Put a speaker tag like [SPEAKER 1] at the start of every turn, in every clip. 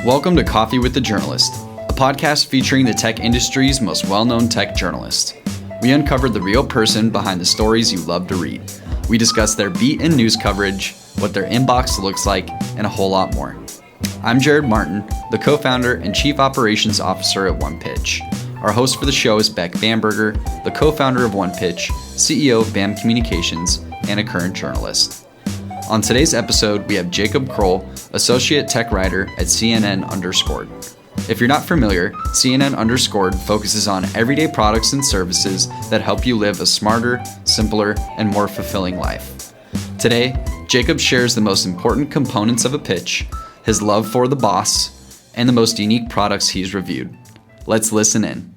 [SPEAKER 1] Welcome to Coffee with the Journalist, a podcast featuring the tech industry's most well-known tech journalists. We uncovered the real person behind the stories you love to read. We discuss their beat and news coverage, what their inbox looks like, and a whole lot more. I'm Jared Martin, the co-founder and chief operations officer at OnePitch. Our host for the show is Beck Bamberger, the co-founder of OnePitch, CEO of BAM Communications, and a current journalist. On today's episode, we have Jacob Krol, associate tech writer at CNN Underscored. If you're not familiar, CNN Underscored focuses on everyday products and services that help you live a smarter, simpler, and more fulfilling life. Today, Jacob shares the most important components of a pitch, his love for the boss, and the most unique products he's reviewed. Let's listen in.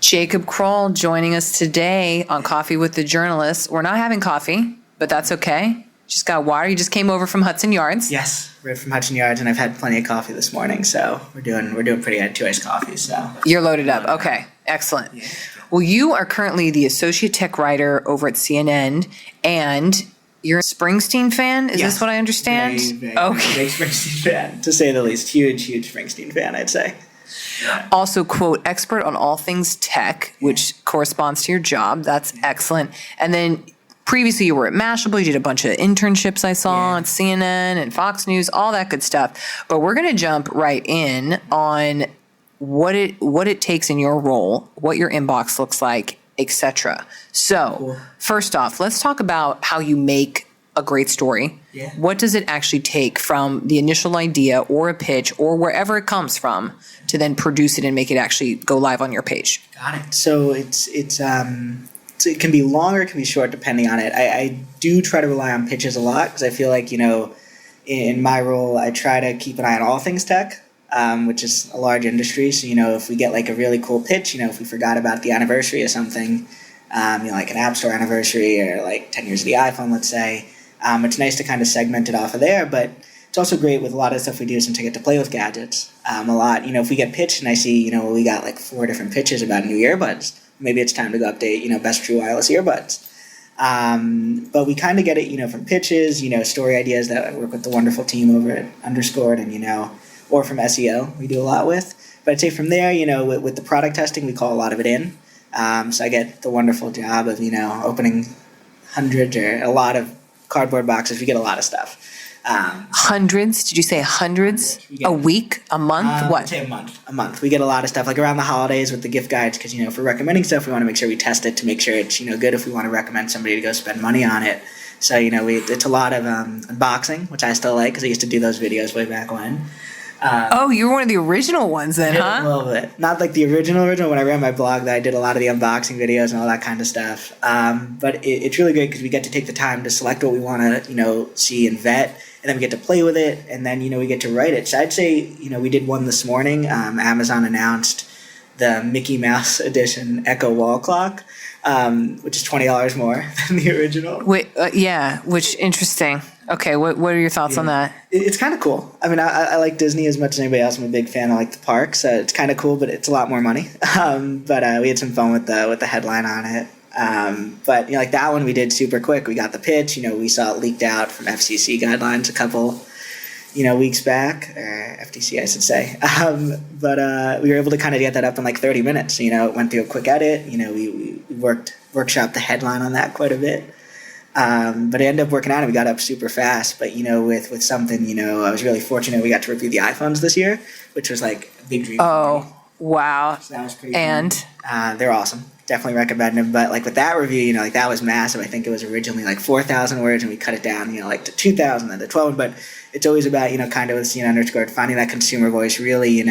[SPEAKER 2] Jacob Krol joining us today on Coffee with the Journalist. We're not having coffee, but that's okay. Just got water. You just came over from Hudson Yards.
[SPEAKER 3] Yes, right from Hudson Yards, and I've had plenty of coffee this morning, so we're doing pretty good. 2 iced coffees, so
[SPEAKER 2] you're loaded up. Okay, excellent. Yeah. Well, you are currently the associate tech writer over at CNN, and you're a Springsteen fan. Is this what I understand?
[SPEAKER 3] Very okay. Big Springsteen fan, to say the least. Huge Springsteen fan, I'd say. Yeah.
[SPEAKER 2] Also, quote, expert on all things tech, which corresponds to your job. That's excellent. And then previously, you were at Mashable. You did a bunch of internships I saw on CNN and Fox News, all that good stuff. But we're going to jump right in on what it takes in your role, what your inbox looks like, etc. So, First off, let's talk about how you make a great story. Yeah. What does it actually take from the initial idea or a pitch or wherever it comes from to then produce it and make it actually go live on your page?
[SPEAKER 3] Got it. So it can be long or it can be short depending on it. I do try to rely on pitches a lot because I feel like, in my role, I try to keep an eye on all things tech, which is a large industry. So, if we get like a really cool pitch, if we forgot about the anniversary of something, like an App Store anniversary or like 10 years of the iPhone, let's say, it's nice to kind of segment it off of there. But it's also great with a lot of stuff we do since I get to play with gadgets a lot. If we get pitched and I see, we got like 4 different pitches about new earbuds, maybe it's time to go update, best true wireless earbuds. But we kind of get it, from pitches, story ideas that I work with the wonderful team over at Underscored and, or from SEO we do a lot with. But I'd say from there, with the product testing, we call a lot of it in. So I get the wonderful job of, opening hundreds or a lot of cardboard boxes. We get a lot of stuff.
[SPEAKER 2] Hundreds? Did you say hundreds? A week? A month? What?
[SPEAKER 3] I'd say a month. We get a lot of stuff, like around the holidays with the gift guides, because, if we're recommending stuff, we want to make sure we test it to make sure it's, good if we want to recommend somebody to go spend money on it. So, it's a lot of unboxing, which I still like because I used to do those videos way back when.
[SPEAKER 2] You were one of the original ones then, huh?
[SPEAKER 3] A little bit. Not like the original. When I ran my blog, that I did a lot of the unboxing videos and all that kind of stuff. But it's really great because we get to take the time to select what we want to, see and vet, and then we get to play with it, and then, we get to write it. So I'd say, we did one this morning. Amazon announced the Mickey Mouse edition Echo wall clock, which is $20 more than the original.
[SPEAKER 2] Wait, which interesting. Okay, what are your thoughts on that?
[SPEAKER 3] It's kind of cool. I mean, I like Disney as much as anybody else. I'm a big fan. I like the parks. It's kind of cool, but it's a lot more money. But we had some fun with the headline on it. But like that one we did super quick. We got the pitch. We saw it leaked out from FCC guidelines a couple weeks back, or FTC I should say. But we were able to kind of get that up in like 30 minutes. It went through a quick edit. We workshopped the headline on that quite a bit. But it ended up working out and we got up super fast. But, with something, I was really fortunate we got to review the iPhones this year, which was like a big dream.
[SPEAKER 2] Oh, wow.
[SPEAKER 3] So that was pretty
[SPEAKER 2] fun.
[SPEAKER 3] They're awesome. Definitely recommend them. But like with that review, that was massive. I think it was originally like 4,000 words and we cut it down, like to 2,000 then to 12. But it's always about, kind of with CNN Underscored, finding that consumer voice, really,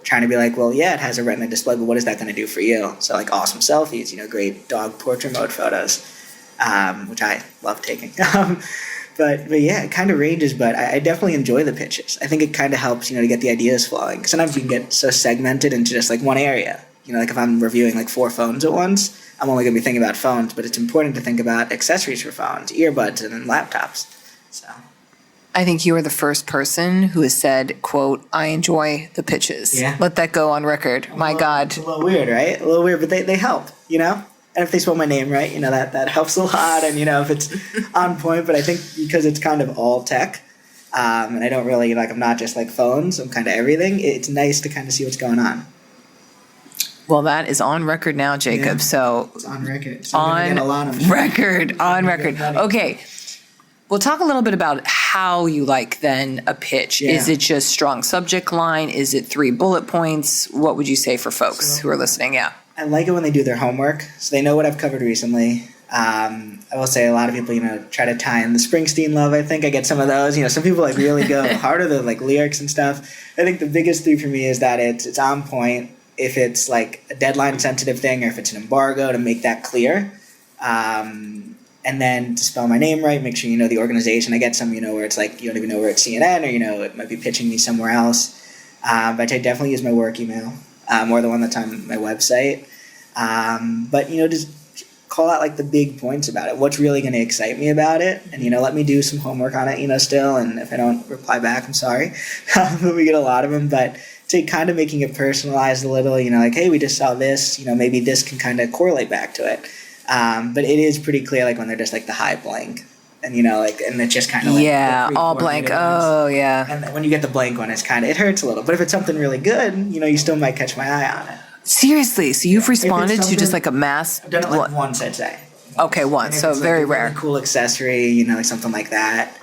[SPEAKER 3] trying to be like, well, yeah, it has a retina display, but what is that going to do for you? So like awesome selfies, great dog portrait mode photos, which I love taking. But yeah, it kind of ranges, but I definitely enjoy the pitches. I think it kind of helps, to get the ideas flowing. Sometimes you can get so segmented into just like one area. Like if I'm reviewing like 4 phones at once, I'm only going to be thinking about phones, but it's important to think about accessories for phones, earbuds, and then laptops. So
[SPEAKER 2] I think you are the first person who has said, quote, I enjoy the pitches. Yeah. Let that go on record. My God.
[SPEAKER 3] It's a little weird, right? A little weird, but they help, And if they spell my name right, that helps a lot. And, if it's on point. But I think because it's kind of all tech, And I don't really, like, I'm not just like phones, I'm kind of everything. It's nice to kind of see what's going on.
[SPEAKER 2] Well, that is on record now, Jacob.
[SPEAKER 3] Yeah.
[SPEAKER 2] So
[SPEAKER 3] It's on record. So I'm gonna get a lot of
[SPEAKER 2] on record. Okay. We'll talk a little bit about how you like then a pitch.
[SPEAKER 3] Yeah.
[SPEAKER 2] Is it just strong subject line? Is it 3 bullet points? What would you say for folks who are listening? Yeah.
[SPEAKER 3] I like it when they do their homework, so they know what I've covered recently. I will say a lot of people, try to tie in the Springsteen love. I think I get some of those. Some people like really go harder than like lyrics and stuff. I think the biggest thing for me is that it's on point. If it's like a deadline sensitive thing, or if it's an embargo, to make that clear. And then to spell my name right, make sure you know the organization. I get some, where it's like you don't even know where it's CNN, or it might be pitching me somewhere else. But I definitely use my work email, or the one that's on my website. But just call out like the big points about it. What's really going to excite me about it, and let me do some homework on it. Still, and if I don't reply back, I'm sorry. But we get a lot of them. But to kind of making it personalized a little, like, hey, we just saw this. Maybe this can kind of correlate back to it. But it is pretty clear, like when they're just like the high blank, and and it's just kind of like
[SPEAKER 2] all blank. Oh yeah.
[SPEAKER 3] And then when you get the blank one, it hurts a little. But if it's something really good, you still might catch my eye on it.
[SPEAKER 2] Seriously, so you've responded to just like a mass?
[SPEAKER 3] I've done it like once, I'd say.
[SPEAKER 2] Okay, once. So very rare.
[SPEAKER 3] Really cool accessory, like something like that.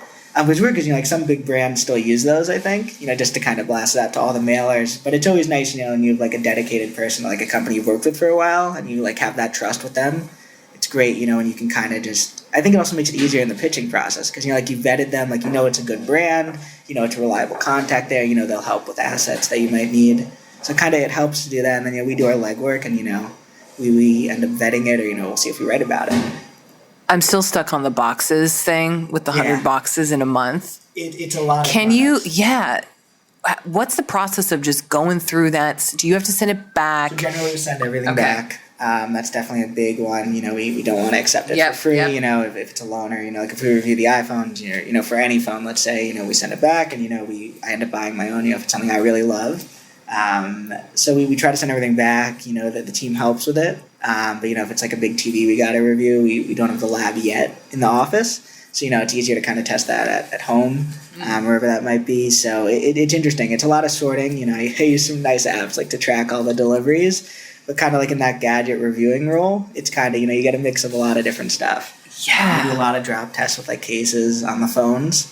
[SPEAKER 3] Which weird because like some big brands still use those, I think, just to kind of blast it out to all the mailers. But it's always nice, when you have like a dedicated person, like a company you've worked with for a while, and you like have that trust with them. It's great, when you can kind of just. I think it also makes it easier in the pitching process because like you vetted them, like it's a good brand, it's a reliable contact there, they'll help with assets that you might need. So kind of it helps to do that, and then we do our legwork, and we end up vetting it, or we'll see if we write about it.
[SPEAKER 2] I'm still stuck on the boxes thing with the 100 boxes in a month.
[SPEAKER 3] It's a lot.
[SPEAKER 2] Can you? Yeah. What's the process of just going through that? Do you have to send it back?
[SPEAKER 3] So generally, we send everything back. That's definitely a big one. We don't want to accept it for free. If it's a loaner, like if we review the iPhones, for any phone, let's say, we send it back, and I end up buying my own. If it's something I really love. So we try to send everything back, that the team helps with it. But, if it's like a big TV we got to review, we don't have the lab yet in the office. So, it's easier to kind of test that at home, wherever that might be. So it's interesting. It's a lot of sorting. I use some nice apps like to track all the deliveries. But kind of like in that gadget reviewing role, it's kind of, you get a mix of a lot of different stuff.
[SPEAKER 2] Yeah.
[SPEAKER 3] We do a lot of drop tests with like cases on the phones,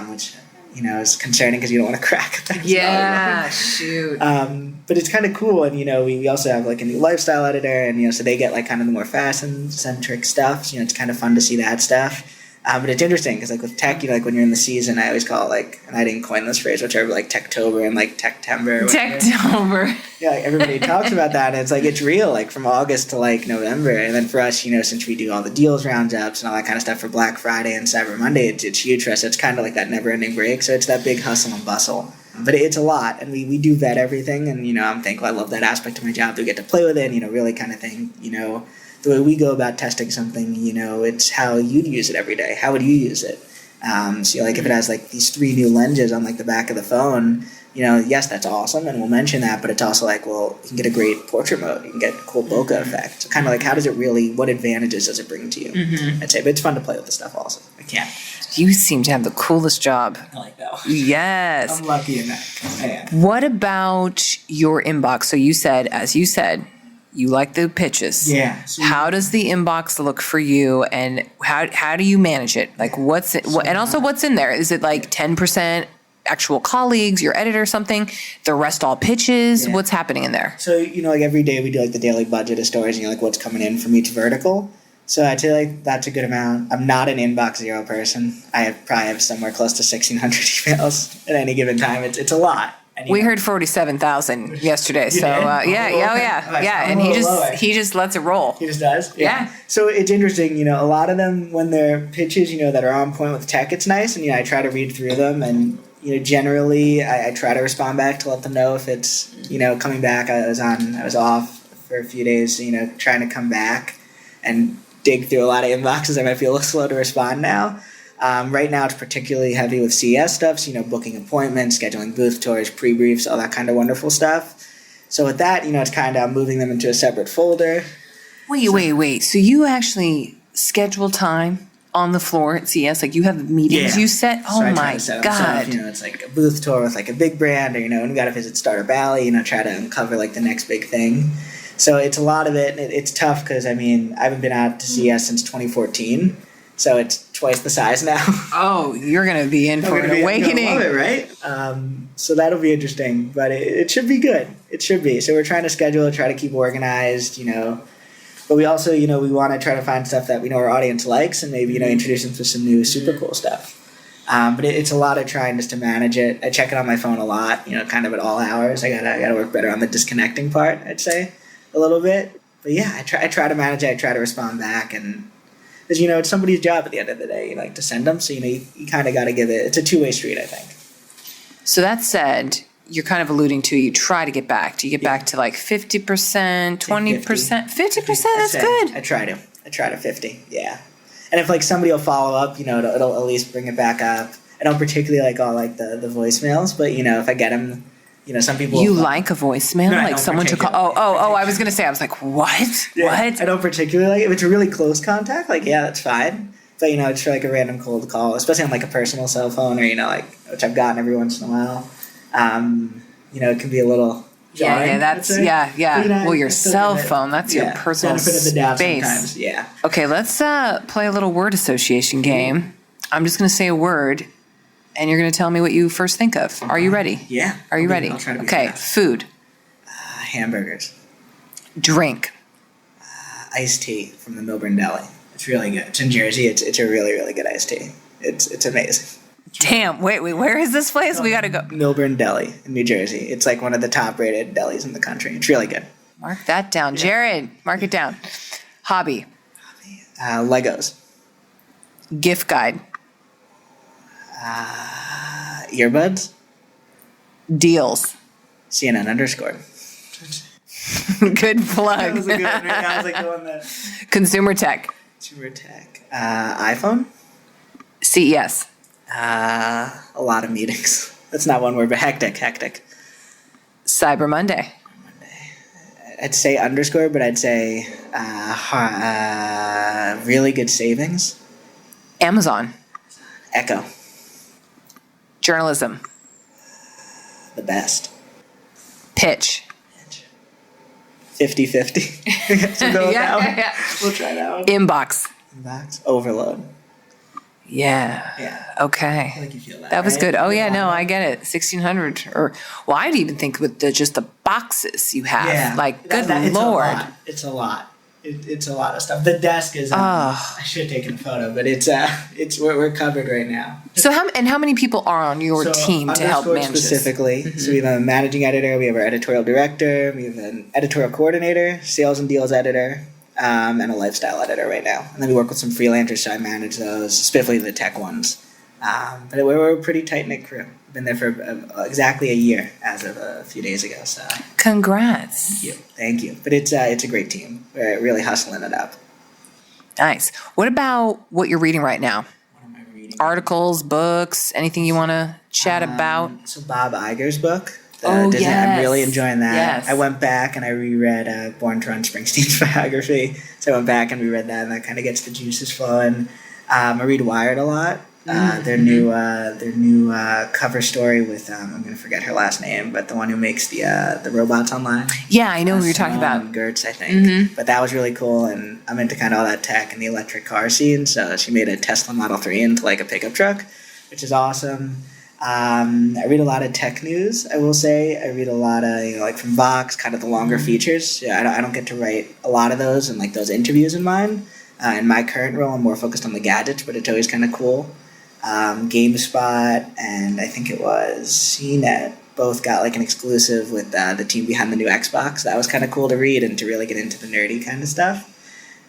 [SPEAKER 3] which... is concerning because you don't want to crack things.
[SPEAKER 2] Yeah, shoot.
[SPEAKER 3] But it's kind of cool, and we also have like a new lifestyle editor, and so they get like kind of the more fashion-centric stuff. So, it's kind of fun to see that stuff. But it's interesting because like with tech, like when you're in the season, I always call it like, and I didn't coin this phrase, whichever, like Techtober and like Techtember.
[SPEAKER 2] Techtober.
[SPEAKER 3] Yeah, like everybody talks about that, and it's like it's real, like from August to like November, and then for us, since we do all the deals roundups and all that kind of stuff for Black Friday and Cyber Monday, it's huge for us. It's kind of like that never-ending break, so it's that big hustle and bustle. But it's a lot, and we do vet everything, and I'm thankful. I love that aspect of my job. We get to play with it, and really kind of think, the way we go about testing something, it's how you'd use it every day. How would you use it? So like if it has like these 3 new lenses on like the back of the phone, yes, that's awesome, and we'll mention that. But it's also like, well, you can get a great portrait mode. You can get a cool bokeh effect. So kind of like, how does it really? What advantages does it bring to you? I'd say, but it's fun to play with the stuff also. I can't.
[SPEAKER 2] You seem to have the coolest job.
[SPEAKER 3] I like that one.
[SPEAKER 2] Yes.
[SPEAKER 3] I'm lucky in that. I am.
[SPEAKER 2] What about your inbox? So as you said, you like the pitches.
[SPEAKER 3] Yeah.
[SPEAKER 2] How does the inbox look for you, and how do you manage it? Like and also what's in there? Is it like 10% actual colleagues, your editor, something? The rest all pitches?
[SPEAKER 3] Yeah.
[SPEAKER 2] Probably What's happening in there?
[SPEAKER 3] So, like every day we do like the daily budget of stories, and like what's coming in from each vertical. So I'd say like that's a good amount. I'm not an inbox zero person. I probably have somewhere close to 1,600 emails at any given time. It's a lot. And,
[SPEAKER 2] We heard 47,000 yesterday. So yeah. And he just lets it roll.
[SPEAKER 3] He just does?
[SPEAKER 2] Yeah.
[SPEAKER 3] So it's interesting, a lot of them when they're pitches, that are on point with tech, it's nice. And, I try to read through them, and, generally I try to respond back to let them know if it's, coming back. I was off for a few days, trying to come back and dig through a lot of inboxes. I might be a little slow to respond now. Right now it's particularly heavy with CES stuff, so, booking appointments, scheduling booth tours, pre-briefs, all that kind of wonderful stuff. So with that, it's kind of moving them into a separate folder.
[SPEAKER 2] Wait. So you actually schedule time on the floor at CES? Like you have meetings you set? Oh
[SPEAKER 3] So I try
[SPEAKER 2] my
[SPEAKER 3] to set 'em.
[SPEAKER 2] God.
[SPEAKER 3] So if, it's like a booth tour with like a big brand, or and we got to visit Startup Alley, try to uncover like the next big thing. So it's a lot of it. It's tough because I haven't been out to CES since 2014, so it's twice the size now.
[SPEAKER 2] Oh, you're gonna be in for an awakening.
[SPEAKER 3] I love it, right? So that'll be interesting, but it should be good. It should be. So we're trying to schedule, try to keep organized, But we also, we want to try to find stuff that we know our audience likes, and maybe introduce them to some new super cool stuff. But it's a lot of trying just to manage it. I check it on my phone a lot, kind of at all hours. I gotta work better on the disconnecting part, I'd say, a little bit. But yeah, I try to manage it. I try to respond back, and because it's somebody's job at the end of the day, to send them. So you kind of got to give it. It's a two-way street, I think.
[SPEAKER 2] So that said, you're kind of alluding to you try to get back. Do you get back to like 50%, 20%, 50%? That's good.
[SPEAKER 3] I try to 50. Yeah. And if like somebody will follow up, it'll at least bring it back up. I don't particularly like all like the voicemails, but if I get them, some people.
[SPEAKER 2] You like a voicemail,
[SPEAKER 3] No,
[SPEAKER 2] like someone to call? Oh! I was gonna say, I was like, what?
[SPEAKER 3] Yeah,
[SPEAKER 2] What?
[SPEAKER 3] I don't particularly like it. If it's a really close contact, like that's fine. But it's for like a random cold call, especially on like a personal cell phone, or which I've gotten every once in a while. It can be a little. Jarring,
[SPEAKER 2] yeah. Well, your cell phone, that's your personal
[SPEAKER 3] benefit of the doubt
[SPEAKER 2] space.
[SPEAKER 3] Sometimes, yeah.
[SPEAKER 2] Okay, let's play a little word association game. I'm just going to say a word, and you're going to tell me what you first think of. Are you ready?
[SPEAKER 3] Yeah.
[SPEAKER 2] Are you ready?
[SPEAKER 3] I'll try to be
[SPEAKER 2] okay,
[SPEAKER 3] fast.
[SPEAKER 2] food.
[SPEAKER 3] Hamburgers.
[SPEAKER 2] Drink.
[SPEAKER 3] Iced tea from the Milburn Deli. It's really good. It's in Jersey. It's a really, really good iced tea. It's amazing.
[SPEAKER 2] Damn, wait, where is this place? We got to go.
[SPEAKER 3] Legburn Deli in New Jersey. It's like one of the top rated delis in the country. It's really good.
[SPEAKER 2] Mark that down. Jared, mark it down. Hobby.
[SPEAKER 3] Legos.
[SPEAKER 2] Gift guide.
[SPEAKER 3] Earbuds.
[SPEAKER 2] Deals.
[SPEAKER 3] CNN _.
[SPEAKER 2] Good plug.
[SPEAKER 3] That was a good one. I was like going there.
[SPEAKER 2] Consumer tech.
[SPEAKER 3] Consumer tech. iPhone.
[SPEAKER 2] CES.
[SPEAKER 3] A lot of meetings. That's not one word, but hectic.
[SPEAKER 2] Cyber Monday.
[SPEAKER 3] I'd say _, but I'd say really good savings.
[SPEAKER 2] Amazon.
[SPEAKER 3] Echo.
[SPEAKER 2] Journalism.
[SPEAKER 3] The best.
[SPEAKER 2] Pitch.
[SPEAKER 3] 50-50. So go with that one.
[SPEAKER 2] Yeah.
[SPEAKER 3] We'll try that one.
[SPEAKER 2] Inbox.
[SPEAKER 3] Inbox. Overload.
[SPEAKER 2] Yeah. Okay.
[SPEAKER 3] I think you feel that.
[SPEAKER 2] That was
[SPEAKER 3] right?
[SPEAKER 2] good. Oh yeah, no, I get it. 1,600 I'd even think with just the boxes you have.
[SPEAKER 3] Yeah.
[SPEAKER 2] Like, good
[SPEAKER 3] it's
[SPEAKER 2] Lord.
[SPEAKER 3] It's a lot. It's a lot of stuff. The desk is. I should have taken a photo, but it's we're covered right now.
[SPEAKER 2] So how many people are on your team to help manage
[SPEAKER 3] specifically?
[SPEAKER 2] This?
[SPEAKER 3] So we have a managing editor, we have our editorial director, we have an editorial coordinator, sales and deals editor, and a lifestyle editor right now. And then we work with some freelancers, so I manage those, specifically the tech ones. But we're a pretty tight-knit crew. Been there for exactly a year as of a few days ago. So
[SPEAKER 2] congrats.
[SPEAKER 3] Thank you. But it's a great team. We're really hustling it up.
[SPEAKER 2] Nice. What about what you're reading right now?
[SPEAKER 3] What am I reading?
[SPEAKER 2] Articles, books, anything you want to chat about?
[SPEAKER 3] So Bob Iger's book.
[SPEAKER 2] Yes.
[SPEAKER 3] I'm really enjoying that.
[SPEAKER 2] Yes.
[SPEAKER 3] I went back and I reread Born to Run Springsteen's biography. So I went back and reread that, and that kind of gets the juices flowing. I read Wired a lot. Their new cover story with I'm going to forget her last name, but the one who makes the robots online.
[SPEAKER 2] Yeah, I know who you're talking about.
[SPEAKER 3] Gertz, I think. But that was really cool, and I'm into kind of all that tech and the electric car scene. So she made a Tesla Model 3 into like a pickup truck, which is awesome. I read a lot of tech news, I will say. I read a lot of, like from Vox, kind of the longer features. Yeah, I don't get to write a lot of those and like those interviews in mine. In my current role, I'm more focused on the gadgets, but it's always kind of cool. GameSpot and I think it was CNET both got like an exclusive with the team behind the new Xbox. That was kind of cool to read and to really get into the nerdy kind of stuff.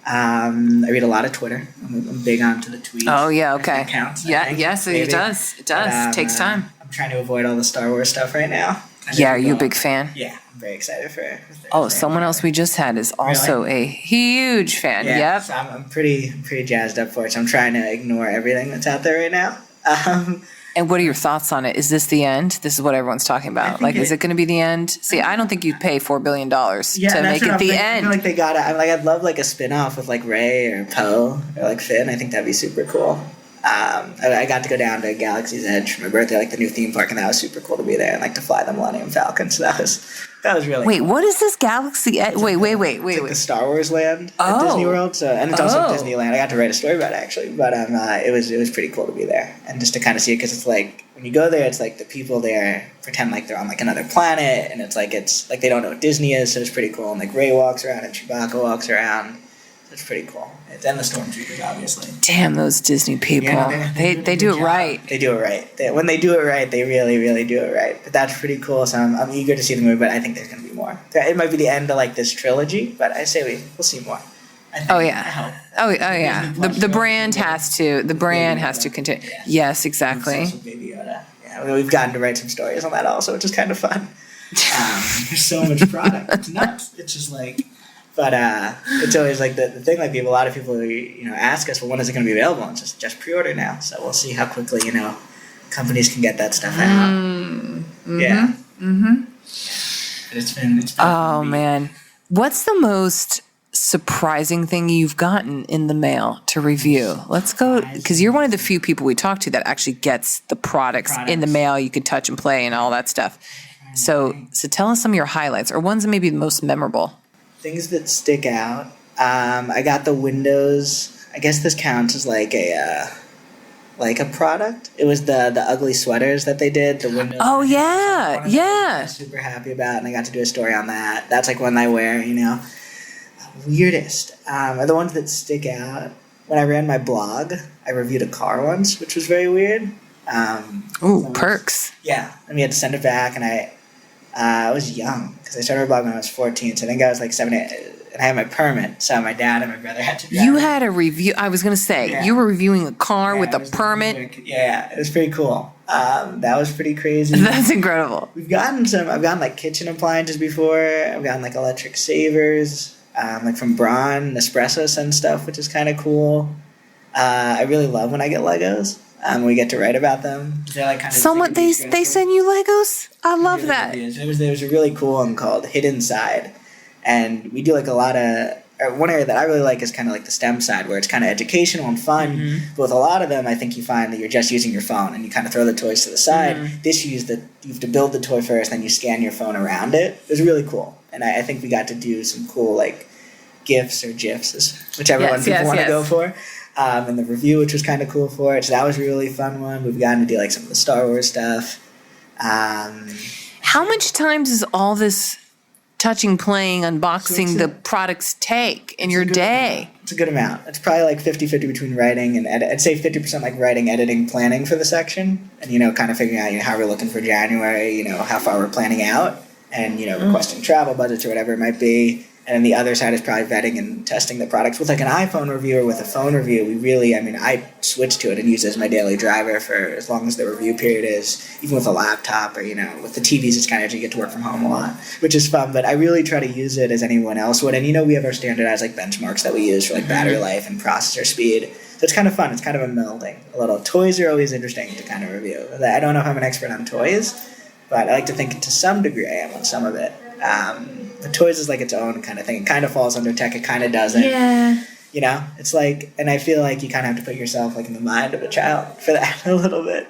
[SPEAKER 3] I read a lot of Twitter. I'm big onto the tweets.
[SPEAKER 2] Oh yeah, okay.
[SPEAKER 3] It counts.
[SPEAKER 2] Yes, maybe. It does. It does. It takes time.
[SPEAKER 3] I'm trying to avoid all the Star Wars stuff right now.
[SPEAKER 2] Yeah, are you a big fan?
[SPEAKER 3] Yeah, I'm very excited for
[SPEAKER 2] someone else we just had is also a huge fan.
[SPEAKER 3] Yeah,
[SPEAKER 2] Yep.
[SPEAKER 3] so I'm pretty jazzed up for it. So I'm trying to ignore everything that's out there right now.
[SPEAKER 2] And what are your thoughts on it? Is this the end? This is what everyone's talking about. Like, is it going to be the end? See, I don't think you'd pay $4 billion to make it the end.
[SPEAKER 3] I feel like they got it. I'm like, I'd love like a spin-off with like Ray or Poe or like Finn. I think that'd be super cool. I got to go down to Galaxy's Edge for my birthday, like the new theme park, and that was super cool to be there and like to fly the Millennium Falcon. So that was really
[SPEAKER 2] Wait,
[SPEAKER 3] cool.
[SPEAKER 2] what is this Galaxy Edge? Wait.
[SPEAKER 3] It's like the Star Wars land at Disney World. So, and it's also Disneyland. I got to write a story about it actually, but it was pretty cool to be there and just to kind of see it, because it's like when you go there, it's like the people there pretend like they're on like another planet, and it's like they don't know what Disney is, so it's pretty cool. And like Ray walks around and Chewbacca walks around. It's pretty cool. And the Stormtroopers, obviously.
[SPEAKER 2] Damn, those Disney people. Yeah, they do it right.
[SPEAKER 3] They do it right. When they do it right, they really, really do it right. But that's pretty cool, so I'm eager to see the movie, but I think there's going to be more. It might be the end of like this trilogy, but I say we'll see more.
[SPEAKER 2] Oh yeah. Oh yeah. The brand has to. The brand has to continue. Yeah. Yes, exactly.
[SPEAKER 3] Baby Yoda. Yeah, we've gotten to write some stories on that also, which is kind of fun. There's so much product. It's nuts. It's just like... But it's always like the thing, like a lot of people, ask us, well, when is it going to be available? And it's just pre-order now. So we'll see how quickly, companies can get that stuff out. Mm-hmm. Yeah. Mm-hmm. But it's been
[SPEAKER 2] oh, man. What's the most surprising thing you've gotten in the mail to review? Let's go, because you're one of the few people we talk to that actually gets the products in the mail. You could touch and play and all that stuff. So tell us some of your highlights, or ones that may be the most memorable.
[SPEAKER 3] Things that stick out. I got the Windows. I guess this counts as like a product. It was the ugly sweaters that they did. The Windows.
[SPEAKER 2] Oh yeah, yeah.
[SPEAKER 3] I was super happy about, and I got to do a story on that. That's like one I wear. Weirdest are the ones that stick out. When I ran my blog, I reviewed a car once, which was very weird.
[SPEAKER 2] Perks.
[SPEAKER 3] Yeah, I had to send it back, and I was young because I started blogging when I was 14, so I think I was like 7, 8, and I had my permit, so my dad and my brother had to drive.
[SPEAKER 2] You had a review. I was going to say, You were reviewing a car with a permit.
[SPEAKER 3] Yeah, it was pretty cool. That was pretty crazy.
[SPEAKER 2] That's incredible.
[SPEAKER 3] I've gotten like kitchen appliances before. I've gotten like electric savers, like from Braun, Nespresso and stuff, which is kind of cool. I really love when I get Legos. We get to write about them. They're like kind of
[SPEAKER 2] they send you Legos? I love that.
[SPEAKER 3] There was a really cool one called Hidden Side, and we do like a lot of. One area that I really like is kind of like the STEM side, where it's kind of educational and fun. Mm-hmm. But with a lot of them, I think you find that you're just using your phone and you kind of throw the toys to the side. Mm-hmm. This you have to build the toy first, then you scan your phone around it. It was really cool, and I think we got to do some cool like GIFs or GIFs, whichever one people want to go for. And the review, which was kind of cool for it. So that was a really fun one. We've gotten to do like some of the Star Wars stuff.
[SPEAKER 2] How much time does all this touching, playing, unboxing the products take in your day?
[SPEAKER 3] It's a good amount. It's probably like 50-50 between writing and edit. I'd say 50% like writing, editing, planning for the section. And, kind of figuring out, how we're looking for January, how far we're planning out. And, requesting travel budgets or whatever it might be. And then the other side is probably vetting and testing the products. With like an iPhone review or with a phone review, we really, I switch to it and use it as my daily driver for as long as the review period is. Even with a laptop or, with the TVs, it's kind of, you get to work from home a lot, which is fun. But I really try to use it as anyone else would. And, we have our standardized like benchmarks that we use for like battery life and processor speed. So it's kind of fun. It's kind of a melding. A little toys are always interesting to kind of review. I don't know if I'm an expert on toys, but I like to think to some degree I am on some of it. But toys is like its own kind of thing. It kind of falls under tech. It kind of doesn't.
[SPEAKER 2] Yeah.
[SPEAKER 3] It's like, and I feel like you kind of have to put yourself like in the mind of a child for that a little bit.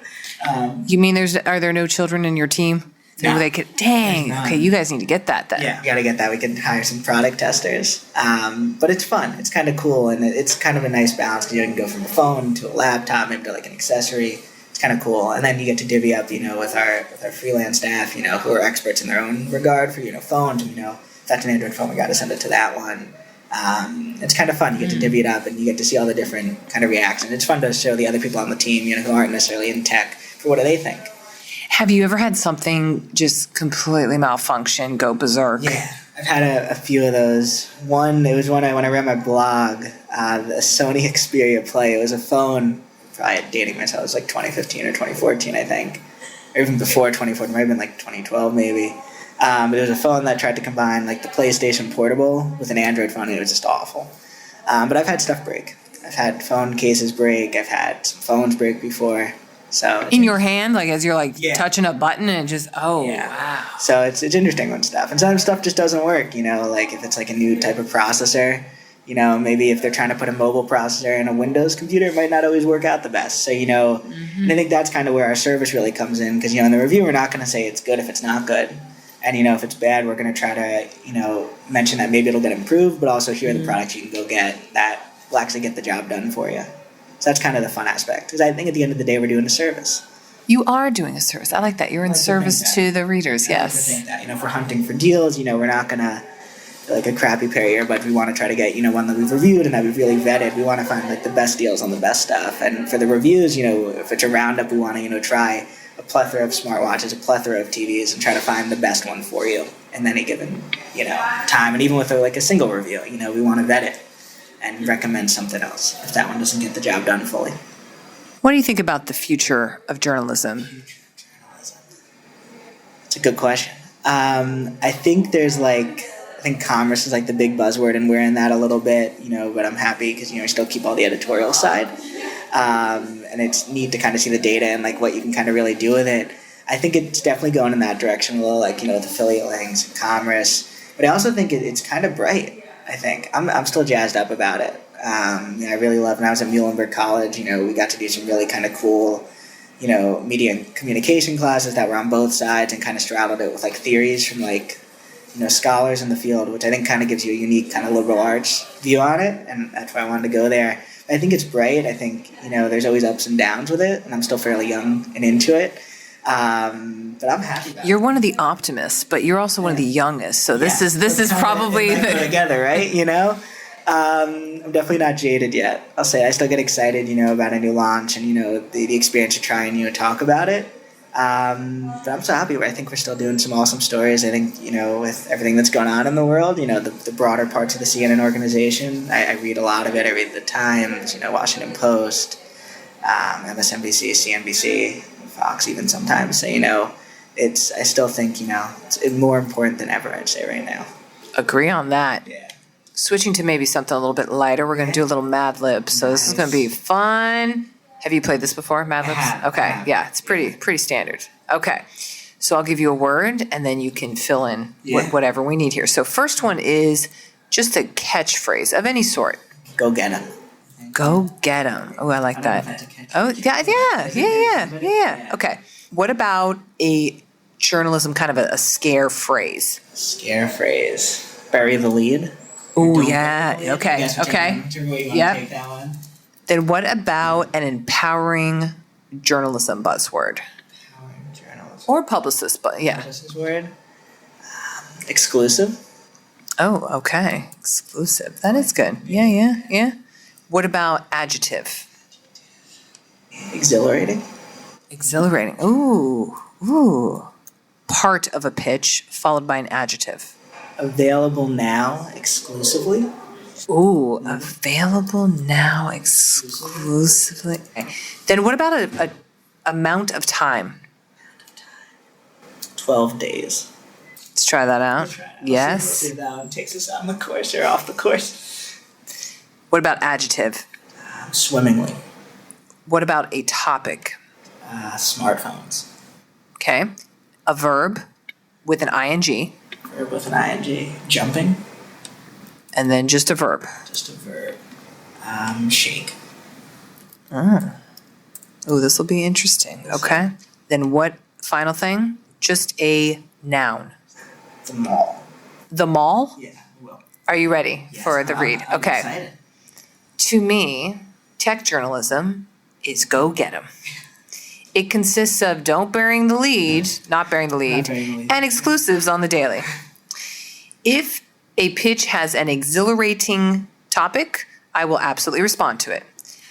[SPEAKER 2] You mean are there no children in your team? So
[SPEAKER 3] no.
[SPEAKER 2] they could, dang, okay, you guys need to get that then.
[SPEAKER 3] Yeah, we got to get that. We can hire some product testers. But it's fun. It's kind of cool. And it's kind of a nice balance. You can go from a phone to a laptop, maybe to like an accessory. It's kind of cool. And then you get to divvy up, with our freelance staff, who are experts in their own regard for, phones. And, if that's an Android phone, we got to send it to that one. It's kind of fun. You get to divvy it up and you get to see all the different kind of reactions. It's fun to show the other people on the team, who aren't necessarily in tech, for what do they think.
[SPEAKER 2] Have you ever had something just completely malfunction, go berserk?
[SPEAKER 3] Yeah, I've had a few of those. It was when I ran my blog, the Sony Xperia Play. It was a phone, probably dating myself, it was like 2015 or 2014, I think. Or even before 2014, it might have been like 2012 maybe. But it was a phone that tried to combine like the PlayStation Portable with an Android phone, and it was just awful. But I've had stuff break. I've had phone cases break. I've had some phones break before. So
[SPEAKER 2] In your hand, like as you're like
[SPEAKER 3] Yeah.
[SPEAKER 2] touching a button and it just,
[SPEAKER 3] Yeah.
[SPEAKER 2] wow.
[SPEAKER 3] So it's interesting when stuff, and sometimes stuff just doesn't work. Like if it's like a new type of processor, maybe if they're trying to put a mobile processor in a Windows computer, it might not always work out the best. So and I think that's kind of where our service really comes in, because in the review we're not going to say it's good if it's not good, and if it's bad we're going to try to mention that maybe it'll get improved, but also here are the products you can go get that will actually get the job done for you. So that's kind of the fun aspect, because I think at the end of the day we're doing a service.
[SPEAKER 2] You are doing a service. I like that. You're in service to the readers.
[SPEAKER 3] I like to
[SPEAKER 2] Yes.
[SPEAKER 3] think that, if we're hunting for deals, we're not going to like a crappy pair of earbuds. We want to try to get, one that we've reviewed and that we've really vetted. We want to find like the best deals on the best stuff. And for the reviews, if it's a roundup, we want to, try a plethora of smartwatches, a plethora of TVs, and try to find the best one for you in any given, time. And even with a single review, we want to vet it and recommend something else if that one doesn't get the job done fully.
[SPEAKER 2] What do you think about the future of journalism?
[SPEAKER 3] It's a good question. I think there's I think commerce is like the big buzzword, and we're in that a little bit, but I'm happy because, we still keep all the editorial side. And it's neat to kind of see the data and like what you can kind of really do with it. I think it's definitely going in that direction a little, like, with affiliate links and commerce. But I also think it's kind of bright, I think. I'm still jazzed up about it. I really loved when I was at Muhlenberg College, we got to do some really kind of cool, media and communication classes that were on both sides and kind of straddled it with like theories from like, scholars in the field, which I think kind of gives you a unique kind of liberal arts view on it, and that's why I wanted to go there. I think it's bright. I think, there's always ups and downs with it, and I'm still fairly young and into it. But I'm happy about it.
[SPEAKER 2] You're one of the optimists, but you're also one of the youngest. So this is probably
[SPEAKER 3] it might go together, right? I'm definitely not jaded yet. I'll say I still get excited, about a new launch and, the experience to try and, talk about it. But I'm so happy. I think we're still doing some awesome stories. I think, with everything that's going on in the world, the broader parts of the CNN organization, I read a lot of it. I read the Times, Washington Post, MSNBC, CNBC, Fox even sometimes. So, I still think, it's more important than ever, I'd say right now.
[SPEAKER 2] agree on that.
[SPEAKER 3] Yeah.
[SPEAKER 2] Switching to maybe something a little bit lighter, we're going to do a little Mad Libs. So this is going to be fun. Have you played this before, Mad Libs?
[SPEAKER 3] I have.
[SPEAKER 2] Okay, yeah, it's pretty standard. Okay, so I'll give you a word, and then you can fill in whatever we need here. So first one is just a catchphrase of any sort.
[SPEAKER 3] Go get them.
[SPEAKER 2] Go get 'em. Oh, I like that. Oh, yeah. Okay. What about a journalism kind of a scare phrase?
[SPEAKER 3] Scare phrase. Bury the lead.
[SPEAKER 2] Oh, yeah. Okay.
[SPEAKER 3] Guess whichever
[SPEAKER 2] Okay.
[SPEAKER 3] one- whichever way you want
[SPEAKER 2] Yep.
[SPEAKER 3] to take that one.
[SPEAKER 2] Then what about an empowering journalism buzzword?
[SPEAKER 3] Empowering journalism.
[SPEAKER 2] Or publicist, but yeah.
[SPEAKER 3] What's his word? Exclusive.
[SPEAKER 2] Oh, okay. Exclusive. That is good. Yeah. What about adjective?
[SPEAKER 3] Exhilarating.
[SPEAKER 2] Exhilarating. Ooh. Part of a pitch followed by an adjective.
[SPEAKER 3] Available now exclusively.
[SPEAKER 2] Ooh, available now exclusively. Okay. Then what about a amount of time?
[SPEAKER 3] 12 days.
[SPEAKER 2] Let's try that out.
[SPEAKER 3] We'll
[SPEAKER 2] Yes.
[SPEAKER 3] see if that one takes us on the course or off the course.
[SPEAKER 2] What about adjective?
[SPEAKER 3] Swimmingly.
[SPEAKER 2] What about a topic?
[SPEAKER 3] Smartphones.
[SPEAKER 2] Okay. A verb with an ing,
[SPEAKER 3] Verb with an ing. Jumping.
[SPEAKER 2] and then just a verb.
[SPEAKER 3] Just a verb. Shake.
[SPEAKER 2] Oh, this will be interesting. Okay. Then what final thing? Just a noun.
[SPEAKER 3] The mall.
[SPEAKER 2] The mall?
[SPEAKER 3] Yeah, well.
[SPEAKER 2] Are you ready for the read?
[SPEAKER 3] I'm
[SPEAKER 2] Okay.
[SPEAKER 3] excited.
[SPEAKER 2] To me, tech journalism is go get 'em. It consists of not bearing the lead, and exclusives on the daily. If a pitch has an exhilarating topic, I will absolutely respond to it.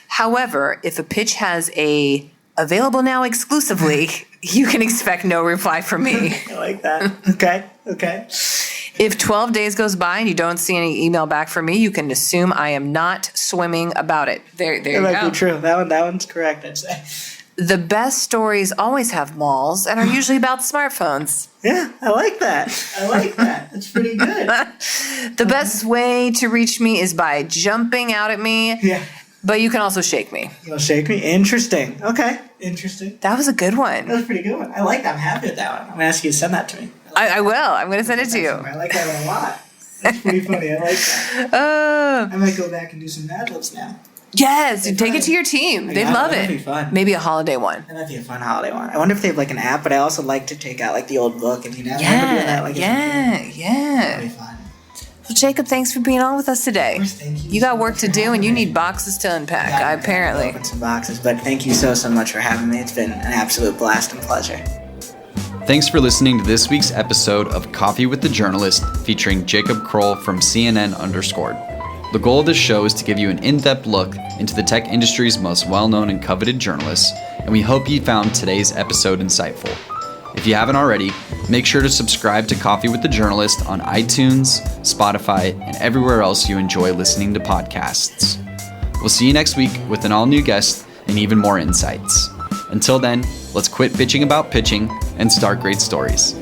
[SPEAKER 2] However, if a pitch has a available now exclusively, you can expect no reply from me.
[SPEAKER 3] I like that. Okay.
[SPEAKER 2] If 12 days goes by and you don't see any email back from me, you can assume I am not swimming about it. There you
[SPEAKER 3] That might
[SPEAKER 2] go.
[SPEAKER 3] be true. That one's correct, I'd say.
[SPEAKER 2] The best stories always have malls and are usually about smartphones.
[SPEAKER 3] Yeah, I like that. That's pretty good.
[SPEAKER 2] The best way to reach me is by jumping out at me.
[SPEAKER 3] Yeah.
[SPEAKER 2] But you can also shake me.
[SPEAKER 3] You'll shake me? Interesting. Okay. Interesting.
[SPEAKER 2] That was a good one.
[SPEAKER 3] That was a pretty good one. I like that. I'm happy with that one. I'm going to ask you to send that to me.
[SPEAKER 2] I will. I'm going to send it to you.
[SPEAKER 3] I like that a lot. That's pretty funny. I like that. I might go back and do some Mad Libs now.
[SPEAKER 2] Yes, take it to your team. They'd love it.
[SPEAKER 3] That'd be fun.
[SPEAKER 2] Maybe a holiday one.
[SPEAKER 3] That might be a fun holiday one. I wonder if they have like an app, but I also like to take out like the old book and remember doing that. Like
[SPEAKER 2] Yeah.
[SPEAKER 3] That'd be fun.
[SPEAKER 2] Well, Jacob, thanks for being on with us today.
[SPEAKER 3] Of course, thank you.
[SPEAKER 2] You got work to do, and you need boxes to unpack. Apparently.
[SPEAKER 3] Open some boxes, but thank you so much for having me. It's been an absolute blast and pleasure.
[SPEAKER 1] Thanks for listening to this week's episode of Coffee with the Journalist featuring Jacob Krol from CNN Underscored. The goal of this show is to give you an in-depth look into the tech industry's most well-known and coveted journalists, and we hope you found today's episode insightful. If you haven't already, make sure to subscribe to Coffee with the Journalist on iTunes, Spotify, and everywhere else you enjoy listening to podcasts. We'll see you next week with an all-new guest and even more insights. Until then, let's quit bitching about pitching and start great stories.